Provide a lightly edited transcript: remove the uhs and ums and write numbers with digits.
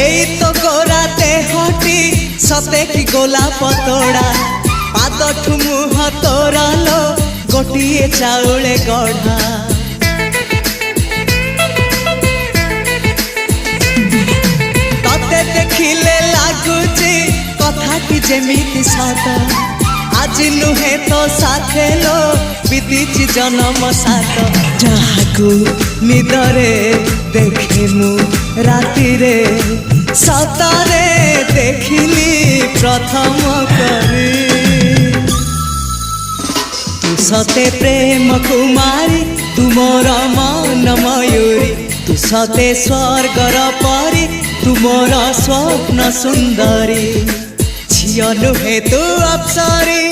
এই তো গোরাতে হটি সতে কি গোলাপ তোড়া পাদঠু মুহ তোরালো গোটিয়ে চাউলে গড়া ততে দেখিলে লাগুছি কথাটি যেমিতি সত আজি নুহে তো সাথে লো বিদিছি জনম সাত যাহাকু নিদরে দেখে মু রাতিরে সতরে দেখিলি প্রথম করে তু সতে প্রেম কুমারী তুমর মন ময়ূরী তু সতে স্বর্গর পরি তুমর স্বপ্ন সুন্দরী ঝিও নুহে তু অপ্সরী